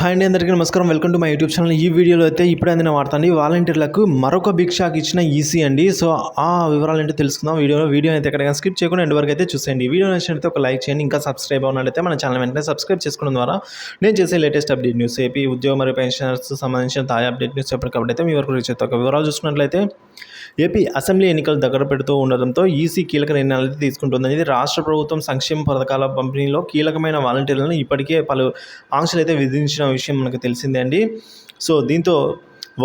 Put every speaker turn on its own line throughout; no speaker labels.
Hi అండి, అందరికీ నమస్కారం. Welcome to my YouTube channel. ఈ వీడియోలో అయితే ఇప్పుడే అందిన వార్త అండి. వాలంటీర్లకు మరొక బిగ్ షాక్ ఇచ్చిన ఈసీ అండి. సో ఆ వివరాలు ఏంటో తెలుసుకుందాం వీడియో అయితే ఎక్కడికైనా స్కిప్ చేయకుండా ఎండ్ వరకు అయితే చూసేయండి. వీడియో నచ్చినట్లయితే ఒక లైక్ చేయండి. ఇంకా సబ్స్క్రైబ్ అవునట్లయితే మన ఛానల్ వెంటనే సబ్స్క్రైబ్ చేసుకోవడం ద్వారా నేను చేసే లేటెస్ట్ అప్డేట్ న్యూస్, ఏపీ ఉద్యోగ మరియు పెన్షనర్స్ సంబంధించిన తాజా అప్డేట్ న్యూస్ ఎప్పటికప్పుడు అయితే మీ వరకు రీచ్ అవుతాయి. ఒక వివరాలు చూసుకున్నట్లయితే ఏపీ అసెంబ్లీ ఎన్నికలు దగ్గర పెడుతూ ఉండడంతో ఈసీ కీలక నిర్ణయాలు తీసుకుంటుంది. ఇది రాష్ట్ర ప్రభుత్వం సంక్షేమ పథకాల పంపిణీలో కీలకమైన వాలంటీర్లను ఇప్పటికే పలు ఆంక్షలు అయితే విధించిన విషయం మనకు తెలిసిందే అండి. సో దీంతో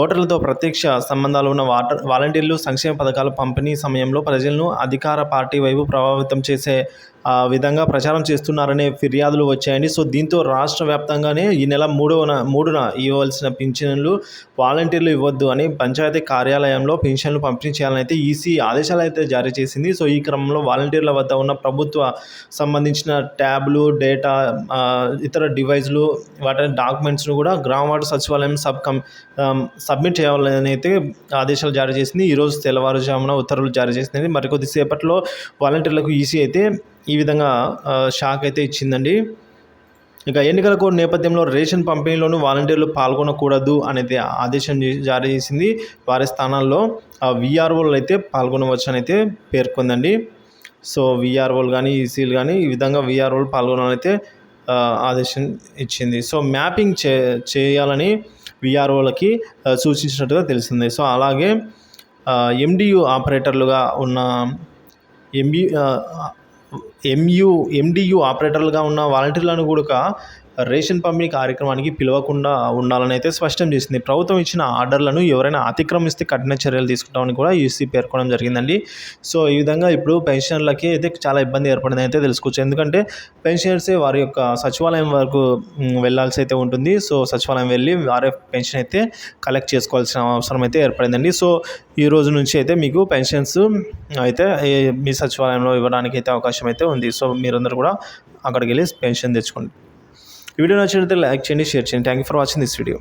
ఓటర్లతో ప్రత్యక్ష సంబంధాలు ఉన్న వాలంటీర్లు సంక్షేమ పథకాల పంపిణీ సమయంలో ప్రజలను అధికార పార్టీ వైపు ప్రభావితం చేసే విధంగా ప్రచారం చేస్తున్నారనే ఫిర్యాదులు వచ్చాయండి. సో దీంతో రాష్ట్ర వ్యాప్తంగానే ఈ నెల మూడున ఇవ్వవలసిన పింఛన్లు వాలంటీర్లు ఇవ్వద్దు అని పంచాయతీ కార్యాలయంలో పింఛన్లు పంపిణీ చేయాలని అయితే ఈసీ ఆదేశాలు అయితే జారీ చేసింది. సో ఈ క్రమంలో వాలంటీర్ల వద్ద ఉన్న ప్రభుత్వ సంబంధించిన ట్యాబ్లు, డేటా, ఇతర డివైజ్లు, వాటి డాక్యుమెంట్స్ను కూడా గ్రామ వార్డు సచివాలయం సబ్మిట్ చేయాలని అయితే ఆదేశాలు జారీ చేసింది. ఈరోజు తెల్లవారుజామున ఉత్తర్వులు జారీ చేసింది. మరికొద్దిసేపట్లో వాలంటీర్లకు ఈసీ అయితే ఈ విధంగా షాక్ అయితే ఇచ్చిందండి. ఇక ఎన్నికల కోడ్ నేపథ్యంలో రేషన్ పంపిణీలోనూ వాలంటీర్లు పాల్గొనకూడదు అనేది ఆదేశం జారీ చేసింది. వారి స్థానాల్లో వీఆర్ఓలు అయితే పాల్గొనవచ్చు అని అయితే పేర్కొందండి. సో వీఆర్ఓలు కానీ ఈసీలు కానీ ఈ విధంగా వీఆర్ఓలు పాల్గొనాలని అయితే ఆదేశం ఇచ్చింది. సో మ్యాపింగ్ చేయాలని వీఆర్ఓలకి సూచించినట్టుగా తెలిసింది. సో అలాగే ఎండియు ఆపరేటర్లుగా ఉన్న ఎండియు ఆపరేటర్లుగా ఉన్న వాలంటీర్లను కూడా రేషన్ పంపిణీ కార్యక్రమానికి పిలవకుండా ఉండాలని అయితే స్పష్టం చేసింది. ప్రభుత్వం ఇచ్చిన ఆర్డర్లను ఎవరైనా అతిక్రమిస్తే కఠిన చర్యలు తీసుకుంటామని కూడా ఈసీ పేర్కొనడం జరిగిందండి. సో ఈ విధంగా ఇప్పుడు పెన్షనర్లకి అయితే చాలా ఇబ్బంది ఏర్పడింది అయితే తెలుసుకోవచ్చు. ఎందుకంటే పెన్షనర్సే వారి యొక్క సచివాలయం వరకు వెళ్ళాల్సి అయితే ఉంటుంది. సో సచివాలయం వెళ్ళి వారి పెన్షన్ అయితే కలెక్ట్ చేసుకోవాల్సిన అవసరం అయితే ఏర్పడిందండి. సో ఈ రోజు నుంచి అయితే మీకు పెన్షన్స్ అయితే మీ సచివాలయంలో ఇవ్వడానికి అయితే అవకాశం అయితే ఉంది. సో మీరందరూ కూడా అక్కడికి వెళ్ళి పెన్షన్ తెచ్చుకోండి. ఈ వీడియో నచ్చినట్లయితే లైక్ చేయండి, షేర్ చేయండి. Thank you for watching this video.